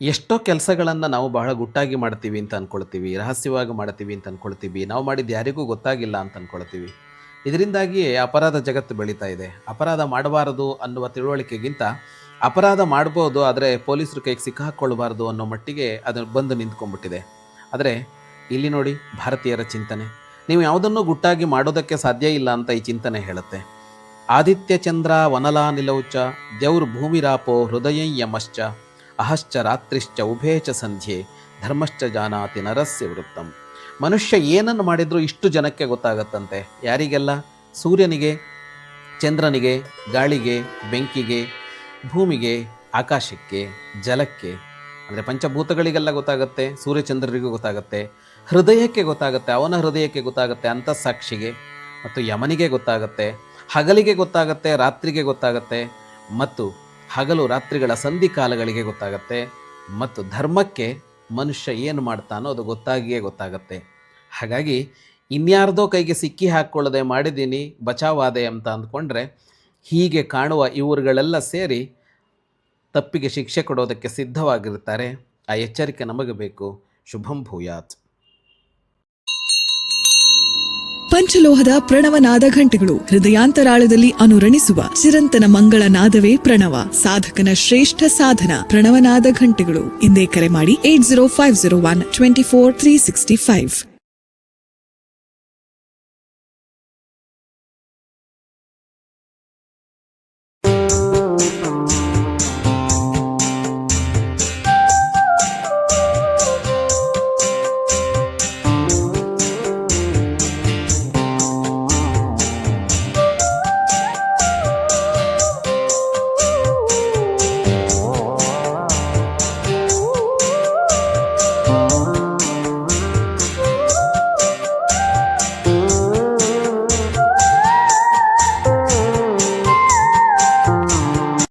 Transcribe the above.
ಎಷ್ಟೋ ಕೆಲಸಗಳನ್ನು ನಾವು ಬಹಳ ಗುಟ್ಟಾಗಿ ಮಾಡ್ತೀವಿ ಅಂತ ಅಂದ್ಕೊಳ್ತೀವಿ, ರಹಸ್ಯವಾಗಿ ಮಾಡ್ತೀವಿ ಅಂತ ಅಂದ್ಕೊಳ್ತೀವಿ. ನಾವು ಮಾಡಿದ್ದು ಯಾರಿಗೂ ಗೊತ್ತಾಗಿಲ್ಲ ಅಂತ ಅಂದ್ಕೊಳ್ತೀವಿ. ಇದರಿಂದಾಗಿಯೇ ಅಪರಾಧ ಜಗತ್ತು ಬೆಳೀತಾ ಇದೆ. ಅಪರಾಧ ಮಾಡಬಾರದು ಅನ್ನುವ ತಿಳುವಳಿಕೆಗಿಂತ ಅಪರಾಧ ಮಾಡ್ಬೋದು, ಆದರೆ ಪೊಲೀಸರ ಕೈಗೆ ಸಿಕ್ಕಾಕ್ಕೊಳ್ಬಾರ್ದು ಅನ್ನೋ ಮಟ್ಟಿಗೆ ಅದು ಬಂದು ನಿಂತ್ಕೊಂಡ್ಬಿಟ್ಟಿದೆ. ಆದರೆ ಇಲ್ಲಿ ನೋಡಿ ಭಾರತೀಯರ ಚಿಂತನೆ, ನೀವು ಯಾವುದನ್ನು ಗುಟ್ಟಾಗಿ ಮಾಡೋದಕ್ಕೆ ಸಾಧ್ಯ ಇಲ್ಲ ಅಂತ ಈ ಚಿಂತನೆ ಹೇಳುತ್ತೆ. ಆದಿತ್ಯ ಚಂದ್ರ ವನಲಾ ನಿಲೌಚ ದೇವ್ರ ಭೂಮಿರಾಪೋ ಹೃದಯಂ ಯಮಶ್ಚ ಅಹಶ್ಚ ರಾತ್ರಿಶ್ಚ ಉಭೇಚ ಸಂಧ್ಯೆ ಧರ್ಮಶ್ಚ ಜಾನಾತಿ ನರಸ್ಯ ವೃತ್ತಂ. ಮನುಷ್ಯ ಏನನ್ನು ಮಾಡಿದರೂ ಇಷ್ಟು ಜನಕ್ಕೆ ಗೊತ್ತಾಗತ್ತಂತೆ. ಯಾರಿಗೆಲ್ಲ? ಸೂರ್ಯನಿಗೆ, ಚಂದ್ರನಿಗೆ, ಗಾಳಿಗೆ, ಬೆಂಕಿಗೆ, ಭೂಮಿಗೆ, ಆಕಾಶಕ್ಕೆ, ಜಲಕ್ಕೆ, ಅಂದರೆ ಪಂಚಭೂತಗಳಿಗೆಲ್ಲ ಗೊತ್ತಾಗತ್ತೆ. ಸೂರ್ಯಚಂದ್ರರಿಗೂ ಗೊತ್ತಾಗತ್ತೆ, ಹೃದಯಕ್ಕೆ ಗೊತ್ತಾಗತ್ತೆ, ಅವನ ಹೃದಯಕ್ಕೆ ಗೊತ್ತಾಗತ್ತೆ, ಅಂತಃಸಾಕ್ಷಿಗೆ ಮತ್ತು ಯಮನಿಗೆ ಗೊತ್ತಾಗತ್ತೆ, ಹಗಲಿಗೆ ಗೊತ್ತಾಗತ್ತೆ, ರಾತ್ರಿಗೆ ಗೊತ್ತಾಗತ್ತೆ, ಮತ್ತು ಹಗಲು ರಾತ್ರಿಗಳ ಸಂಧಿಕಾಲಗಳಿಗೆ ಗೊತ್ತಾಗತ್ತೆ, ಮತ್ತು ಧರ್ಮಕ್ಕೆ ಮನುಷ್ಯ ಏನು ಮಾಡ್ತಾನೋ ಅದು ಗೊತ್ತಾಗಿಯೇ ಗೊತ್ತಾಗತ್ತೆ. ಹಾಗಾಗಿ ಇನ್ಯಾರ್ದೋ ಕೈಗೆ ಸಿಕ್ಕಿ ಹಾಕ್ಕೊಳ್ಳದೆ ಮಾಡಿದ್ದೀನಿ, ಬಚಾವಾದೆ ಅಂತ ಅಂದ್ಕೊಂಡ್ರೆ ಹೀಗೆ ಕಾಣುವ ಇವರುಗಳೆಲ್ಲ ಸೇರಿ ತಪ್ಪಿಗೆ ಶಿಕ್ಷೆ ಕೊಡೋದಕ್ಕೆ ಸಿದ್ಧವಾಗಿರ್ತಾರೆ. ಆ ಎಚ್ಚರಿಕೆ ನಮಗೆ ಬೇಕು. ಶುಭಂ ಭೂಯಾತ್. ಪಂಚಲೋಹದ ಪ್ರಣವನಾದ ಘಂಟೆಗಳು ಹೃದಯಾಂತರಾಳದಲ್ಲಿ ಅನುರಣಿಸುವ ಚಿರಂತನ ಮಂಗಳ ನಾದವೇ ಪ್ರಣವ. ಸಾಧಕನ ಶ್ರೇಷ್ಠ ಸಾಧನ ಪ್ರಣವನಾದ ಘಂಟೆಗಳು. ಇಂದೇ ಕರೆ ಮಾಡಿ 8050124365.